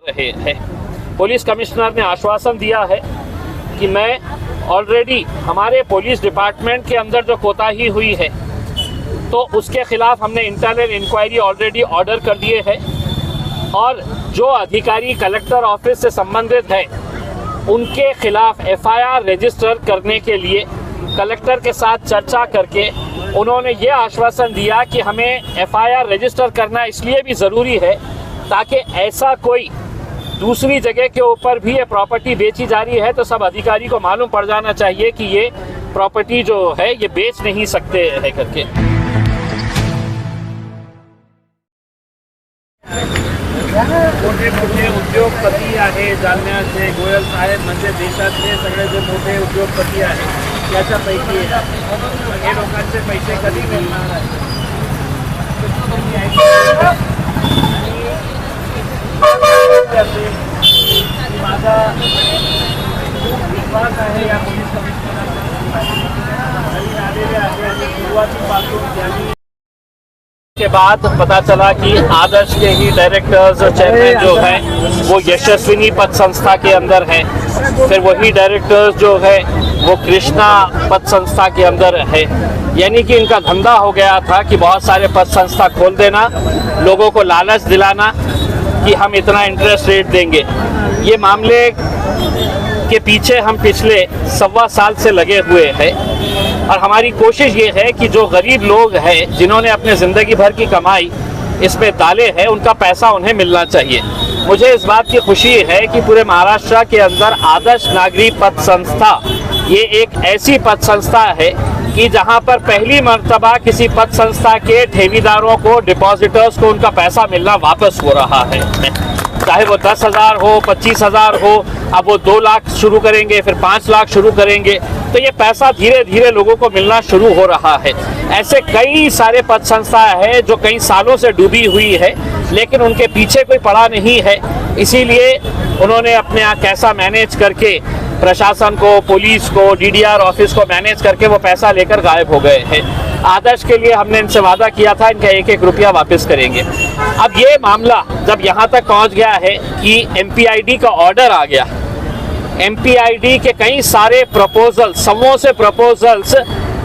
रहे हैं। Police commissioner ने आश्वासन दिया है कि मैं ऑलरेडी हमारे पुलिस डिपार्टमेंट के अंदर जो कोताही हुई है तो उसके खिलाफ हमने इंटरनल इंक्वायरी ऑलरेडी ऑर्डर कर दिए हैं और जो अधिकारी कलेक्टर ऑफिस से संबंधित है उनके खिलाफ एफआईआर रजिस्टर करने के लिए कलेक्टर के साथ चर्चा करके उन्होंने ये आश्वासन दिया कि हमें एफआईआर रजिस्टर करना इसलिए भी ज़रूरी है ताकि ऐसा कोई दूसरी जगह के ऊपर भी ये प्रॉपर्टी बेची जा रही है तो सब अधिकारी को मालूम पड़ जाना चाहिए कि ये प्रॉपर्टी जो है ये बेच नहीं सकते है करके। मोठे मोठे उद्योगपती आहे जालन्याचे गोयल साहेब म्हणजे देशातले सगळे जे मोठे उद्योगपती आहेत याच्यापैकी हे लोकांचे पैसे कधी मिळणार आहेत माझा विश्वास आहे या पोलीस कमिशनर आलेले आहे आणि सुरुवातीपासून त्यांनी के बाद पता चला कि आदर्श के ही डायरेक्टर्स चेयरमैन जो हैं वो यशस्विनी पथ संस्था के अंदर हैं, फिर वही डायरेक्टर्स जो है वो कृष्णा पथ संस्था के अंदर है। यानी कि इनका धंधा हो गया था कि बहुत सारे पथ संस्था खोल देना, लोगों को लालच दिलाना कि हम इतना इंटरेस्ट रेट देंगे। ये मामले के पीछे हम पिछले 1.25 साल से लगे हुए हैं और हमारी कोशिश ये है कि जो गरीब लोग हैं जिन्होंने अपने ज़िंदगी भर की कमाई इसमें डाले हैं उनका पैसा उन्हें मिलना चाहिए। मुझे इस बात की खुशी है कि पूरे महाराष्ट्र के अंदर आदर्श नागरी पथ संस्था ये एक ऐसी पथ संस्था है कि जहां पर पहली मर्तबा किसी पथ संस्था के ठेवीदारों को, डिपॉजिटर्स को उनका पैसा मिलना वापस हो रहा है। चाहे वो 10,000 हो, 25,000 हो, अब वो 2 लाख शुरू करेंगे, फिर 5 लाख शुरू करेंगे, तो ये पैसा धीरे धीरे लोगों को मिलना शुरू हो रहा है। ऐसे कई सारे पथ संस्थाएं हैं जो कई सालों से डूबी हुई है लेकिन उनके पीछे कोई पड़ा नहीं है, इसीलिए उन्होंने अपने यहाँ कैसा मैनेज करके प्रशासन को, पुलिस को, डीडीआर ऑफिस को मैनेज करके वो पैसा लेकर गायब हो गए हैं। आदर्श के लिए हमने इनसे वादा किया था इनका 1-1 रुपया वापस करेंगे। अब ये मामला जब यहाँ तक पहुँच गया है कि एमपीआईडी का ऑर्डर आ गया, एमपीआईडी के कई सारे प्रपोजल्स, सवों से प्रपोजल्स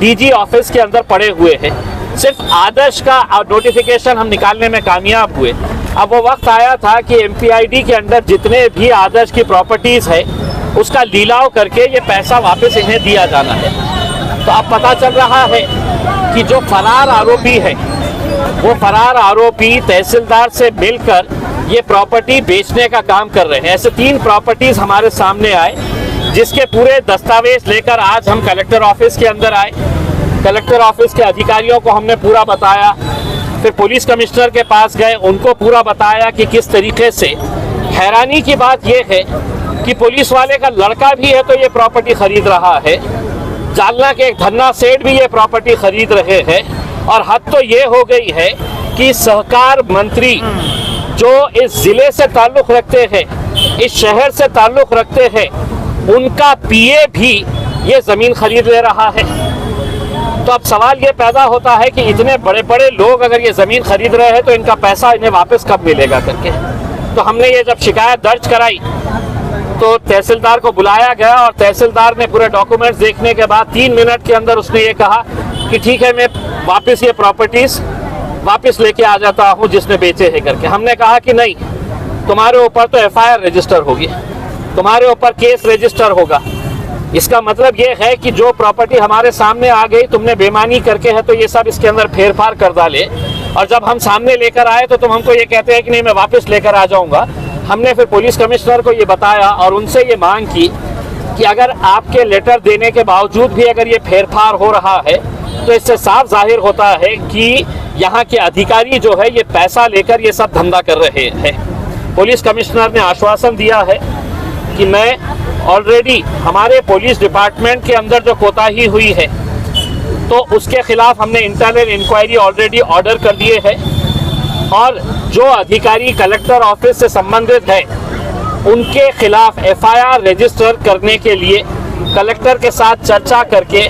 डीजी ऑफिस के अंदर पड़े हुए हैं, सिर्फ आदर्श का नोटिफिकेशन हम निकालने में कामयाब हुए। अब वो वक्त आया था कि एमपीआईडी के अंदर जितने भी आदर्श की प्रॉपर्टीज़ है उसका लीलाव करके ये पैसा वापस इन्हें दिया जाना है। तो अब पता चल रहा है कि जो फरार आरोपी है वो फरार आरोपी तहसीलदार से मिलकर ये प्रॉपर्टी बेचने का काम कर रहे हैं। ऐसे 3 प्रॉपर्टीज़ हमारे सामने आए जिसके पूरे दस्तावेज लेकर आज हम कलेक्टर ऑफिस के अंदर आए। कलेक्टर ऑफिस के अधिकारियों को हमने पूरा बताया, फिर पुलिस कमिश्नर के पास गए, उनको पूरा बताया कि किस तरीके से। हैरानी की बात यह है कि पुलिस वाले का लड़का भी है तो ये प्रॉपर्टी खरीद रहा है, जालना के एक धन्ना सेठ भी ये प्रॉपर्टी खरीद रहे हैं और हद तो ये हो गई है कि सहकार मंत्री जो इस ज़िले से ताल्लुक़ रखते हैं, इस शहर से ताल्लुक़ रखते हैं, उनका पीए भी ये ज़मीन खरीद ले रहा है। तो अब सवाल ये पैदा होता है कि इतने बड़े बड़े लोग अगर ये ज़मीन खरीद रहे हैं तो इनका पैसा इन्हें वापस कब मिलेगा करके। तो हमने ये जब शिकायत दर्ज कराई तो तहसीलदार को बुलाया गया और तहसीलदार ने पूरे डॉक्यूमेंट्स देखने के बाद 3 मिनट के अंदर उसने ये कहा कि ठीक है, मैं वापस ये प्रॉपर्टीज़ वापस लेके आ जाता हूँ जिसने बेचे है करके। हमने कहा कि नहीं, तुम्हारे ऊपर तो एफआईआर रजिस्टर होगी, तुम्हारे ऊपर केस रजिस्टर होगा। इसका मतलब ये है कि जो प्रॉपर्टी हमारे सामने आ गई तुमने बेईमानी करके है तो ये सब इसके अंदर फेरफार कर डाले और जब हम सामने लेकर आए तो तुम हमको ये कहते हैं कि नहीं मैं वापस लेकर आ जाऊँगा। हमने फिर पुलिस कमिश्नर को ये बताया और उनसे ये मांग की कि अगर आपके लेटर देने के बावजूद भी अगर ये फेरफार हो रहा है तो इससे साफ जाहिर होता है कि यहाँ के अधिकारी जो है ये पैसा लेकर ये सब धंधा कर रहे हैं। पुलिस कमिश्नर ने आश्वासन दिया है कि मैं ऑलरेडी हमारे पुलिस डिपार्टमेंट के अंदर जो कोताही हुई है तो उसके खिलाफ हमने इंटरनल इंक्वायरी ऑलरेडी ऑर्डर कर दिए हैं और जो अधिकारी कलेक्टर ऑफिस से संबंधित है उनके खिलाफ एफआईआर रजिस्टर करने के लिए कलेक्टर के साथ चर्चा करके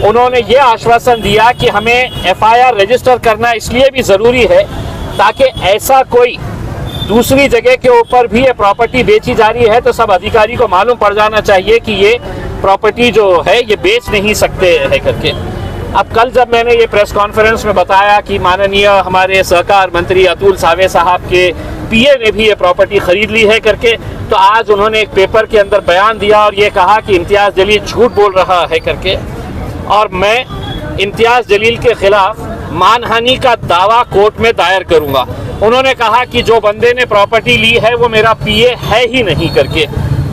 उन्होंने ये आश्वासन दिया कि हमें एफआईआर रजिस्टर करना इसलिए भी ज़रूरी है ताकि ऐसा कोई दूसरी जगह के ऊपर भी ये प्रॉपर्टी बेची जा रही है, तो सब अधिकारी को मालूम पड़ जाना चाहिए कि ये प्रॉपर्टी जो है ये बेच नहीं सकते है करके। अब कल जब मैंने ये प्रेस कॉन्फ्रेंस में बताया कि माननीय हमारे सहकार मंत्री अतुल सावे साहब के पीए ने भी ये प्रॉपर्टी खरीद ली है करके, तो आज उन्होंने एक पेपर के अंदर बयान दिया और ये कहा कि इम्तियाज़ जलील झूठ बोल रहा है करके, और मैं इम्तियाज़ जलील के खिलाफ मानहानि का दावा कोर्ट में दायर करूंगा। उन्होंने कहा कि जो बंदे ने प्रॉपर्टी ली है वो मेरा पीए है ही नहीं करके।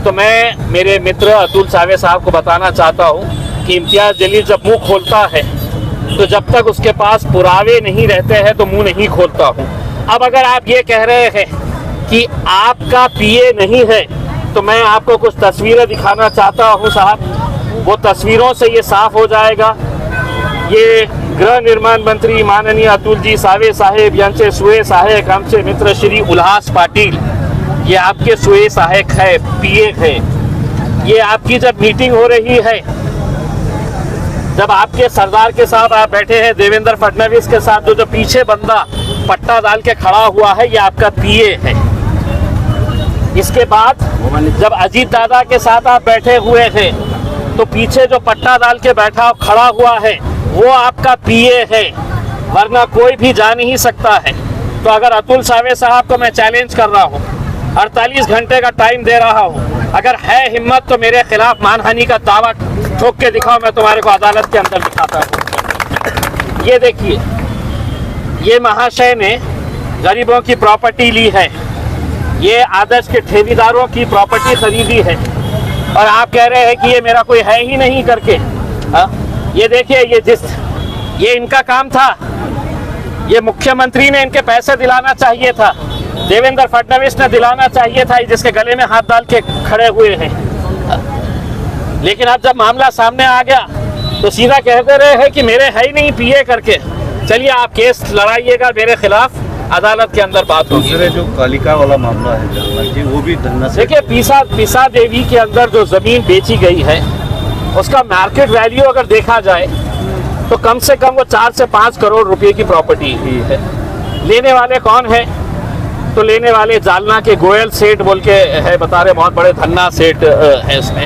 तो मैं मेरे मित्र अतुल सावे साहब को बताना चाहता हूं कि इम्तियाज़ जलील जब मुंह खोलता है तो जब तक उसके पास पुरावे नहीं रहते हैं तो मुंह नहीं खोलता हूं। अब अगर आप ये कह रहे हैं कि आपका पीए नहीं है, तो मैं आपको कुछ तस्वीरें दिखाना चाहता हूं साहब। वो तस्वीरों से ये साफ हो जाएगा। ये गृह निर्माण मंत्री माननीय अतुल जी सावे साहेब यांचे सुए सहायक आमचे मित्र श्री उल्हास पाटील, ये आपके सुए सहायक है, पीए है। ये आपकी जब मीटिंग हो रही है, जब आपके सरदार के साथ आप बैठे हैं देवेंद्र फडणवीस के साथ, जो पीछे बंदा पट्टा डाल के खड़ा हुआ है ये आपका पीए है। इसके बाद जब अजीत दादा के साथ आप बैठे हुए हैं तो पीछे जो पट्टा डाल के बैठा खड़ा हुआ है वो आपका पीए है, वरना कोई भी जा नहीं सकता है। तो अगर अतुल सावे साहब को मैं चैलेंज कर रहा हूँ, 48 घंटे का टाइम दे रहा हूँ, अगर है हिम्मत तो मेरे खिलाफ मानहानि का दावा ठोक के दिखाओ, मैं तुम्हारे को अदालत के अंदर दिखाता हूँ। ये देखिए, ये महाशय ने गरीबों की प्रॉपर्टी ली है, ये आदर्श के ठेकेदारों की प्रॉपर्टी खरीदी है, और आप कह रहे हैं कि ये मेरा कोई है ही नहीं करके। ये देखिए, ये इनका काम था, ये मुख्यमंत्री ने इनके पैसे दिलाना चाहिए था, देवेंद्र फडणवीस ने दिलाना चाहिए था, जिसके गले में हाथ डाल के खड़े हुए हैं। लेकिन अब जब मामला सामने आ गया तो सीधा कहते रहे हैं कि मेरे है ही नहीं पीए करके। चलिए आप केस लड़ाइएगा मेरे खिलाफ, अदालत के अंदर बात होगी। दूसरे जो कालिका वाला मामला है जी, वो भी धन्ना से देखिए, पीसा देवी के अंदर जो जमीन बेची गई है उसका मार्केट वैल्यू अगर देखा जाए तो कम से कम वो 4 से 5 करोड़ रुपए की प्रॉपर्टी ही है। लेने वाले कौन है? तो लेने वाले जालना के गोयल सेठ बोल के है, बता रहे बहुत बड़े धन्ना सेठ है इसमें।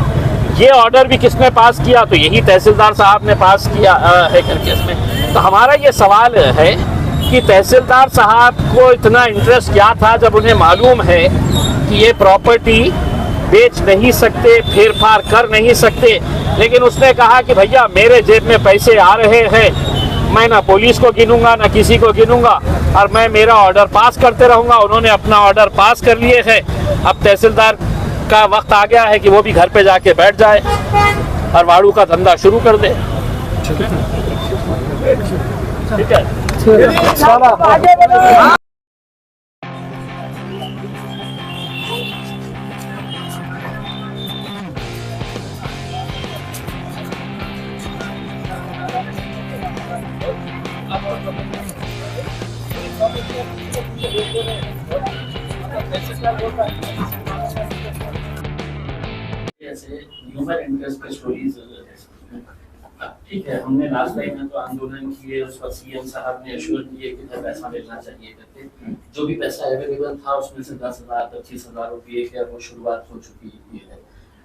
ये ऑर्डर भी किसने पास किया? तो यही तहसीलदार साहब ने पास किया है करके इसमें। तो हमारा ये सवाल है कि तहसीलदार साहब को इतना इंटरेस्ट क्या था जब उन्हें मालूम है कि ये प्रॉपर्टी बेच नहीं सकते, फेर फार कर नहीं सकते, लेकिन उसने कहा कि भैया मेरे जेब में पैसे आ रहे हैं, मैं ना पुलिस को गिनूंगा ना किसी को गिनूंगा, और मैं मेरा ऑर्डर पास करते रहूंगा। उन्होंने अपना ऑर्डर पास कर लिए है। अब तहसीलदार का वक्त आ गया है कि वो भी घर पे जाके बैठ जाए और वाड़ू का धंधा शुरू कर दे। ठीक है। ह्यूमन इंटरेस्ट पे स्टोरीज ठीक है। हमने लास्ट टाइम में तो आंदोलन किए, उस वक्त सीएम साहब ने एश्योर किए कि पैसा मिलना चाहिए करके। जो भी पैसा अवेलेबल था उसमें से 10,000 25,000 रुपये की वो शुरुआत हो चुकी है,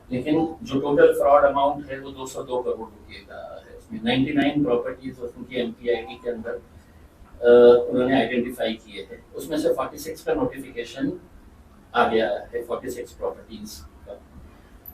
लेकिन जो टोटल फ्रॉड अमाउंट है वो 202 करोड़ रुपये का है। उसमें 99 प्रॉपर्टीज उनकी एमपीआईटी के अंदर उन्होंने आइडेंटिफाई किए हैं। उसमें से 46 का नोटिफिकेशन आ गया है, 46 प्रॉपर्टीज का।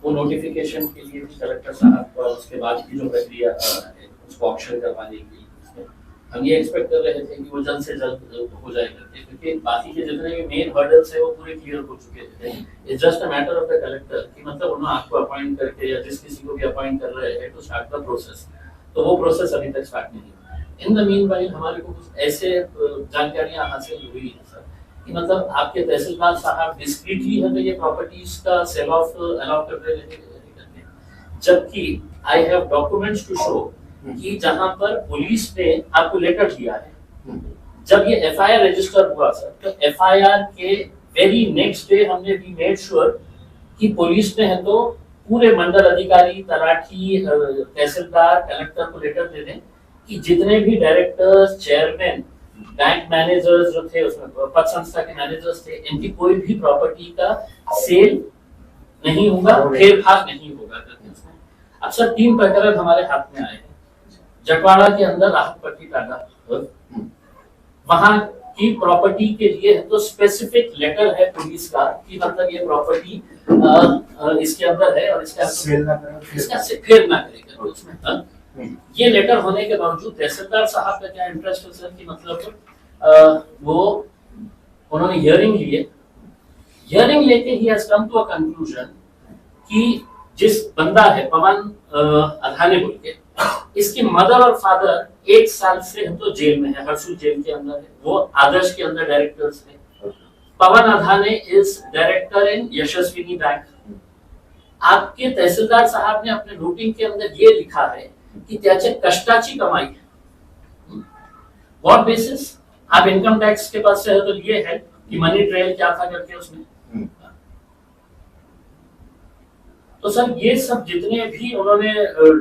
वो नोटिफिकेशन के लिए भी कलेक्टर साहब को उसके बाद की जो प्रक्रिया है उसको ऑक्शन करवाने के लिए हम ये एक्सपेक्ट कर रहे थे कि वो जल्द से जल्द हो जाए करके, क्योंकि बाकी के जितने भी मेन हर्डल्स है वो पूरे क्लियर हो चुके थे। It's just a matter of the collector कि मतलब उन्होंने आपको अपॉइंट करके या जिस किसी को भी अपॉइंट कर रहे हैं टू स्टार्ट द प्रोसेस, तो वो प्रोसेस अभी तक स्टार्ट नहीं हुआ। इन द मीनवाइल हमारे को कुछ ऐसे जानकारियां हासिल हुई है सर कि मतलब आपके तहसीलदार साहब डिस्क्रीटली हमें ये प्रॉपर्टीज का सेल ऑफ अलाउ कर रहे हैं, जबकि I have documents to show कि जहां पर पुलिस ने आपको लेटर दिया है। जब ये एफआईआर रजिस्टर हुआ सर, तो एफआईआर के वेरी नेक्स्ट डे हमने भी मेड श्योर कि पुलिस ने है तो पूरे मंडल अधिकारी, तलाठी, तहसीलदार, कलेक्टर को लेटर दे दें कि जितने भी डायरेक्टर्स, चेयरमैन बैंक मैनेजर्स जो थे उसमें पद संस्था के मैनेजर्स थे, इनकी कोई भी प्रॉपर्टी का सेल नहीं होगा, फेरफार नहीं होगा करके उसमें। अब सर 3 प्रकरण हमारे हाथ में आए हैं। जटवाड़ा के अंदर राहत पट्टी टाटा, वहां की प्रॉपर्टी के लिए तो स्पेसिफिक लेटर है पुलिस का कि मतलब ये प्रॉपर्टी इसके अंदर है और इसका फेर ना करेगा उसमें। ये लेटर होने के बावजूद तहसीलदार साहब का क्या इंटरेस्ट है सर कि मतलब वो उन्होंने हियरिंग ली है, हियरिंग लेके ही has come to a conclusion कि जिस बंदा है पवन अधाने बोल के, इसकी मदर और फादर 1 साल से हम तो जेल में है, हरसूद जेल के अंदर है, वो आदर्श के अंदर डायरेक्टर्स है। Pavan Adhane is director in Yashaswini bank. आपके तहसीलदार साहब ने अपने नोटिंग के अंदर ये लिखा है कि त्याचे कष्टाची कमाई है। What basis? आप इनकम टैक्स के पास से है तो ये है कि मनी ट्रेल क्या था करके उसमें। तो सर ये सब जितने भी उन्होंने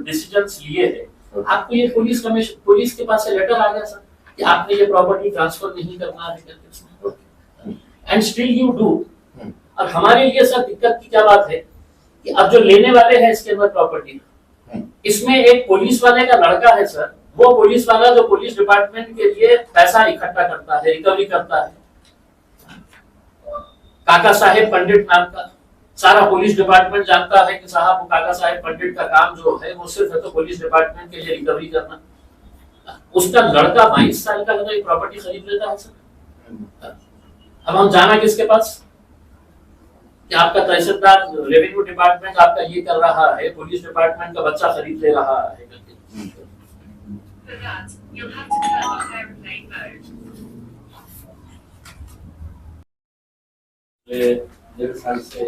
डिसीजंस लिए हैं, आपको ये पुलिस के पास से लेटर आ गया सर कि आपने ये प्रॉपर्टी ट्रांसफर नहीं करना है करके उसमें, एंड स्टिल यू डू। और हमारे लिए सर दिक्कत की क्या बात है कि अब जो लेने वाले हैं इसके अंदर प्रॉपर्टी, इसमें एक पुलिस वाले का लड़का है सर, वो पुलिस वाला जो पुलिस डिपार्टमेंट के लिए पैसा इकट्ठा करता है, रिकवरी करता है, काका साहेब पंडित नाम का। सारा पुलिस डिपार्टमेंट जानता है कि साहब वो काका साहेब पंडित का काम जो है वो सिर्फ है तो पुलिस डिपार्टमेंट के लिए रिकवरी करना। उसका लड़का 22 साल का तो एक प्रॉपर्टी खरीद लेता है सर। अब हम जाना किसके पास कि आपका तहसीलदार रेवेन्यू डिपार्टमेंट आपका ये कर रहा है, पुलिस डिपार्टमेंट का बच्चा खरीद ले रहा है करके। डेढ़ साल से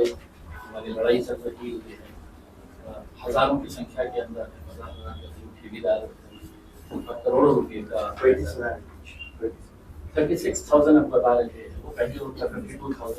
हमारी लड़ाई चल रही है, हजारों की संख्या के अंदर ठेकेदार करोड़ों रुपए का 36,000 हम बता रहे थे, वो पहले उनका 52,000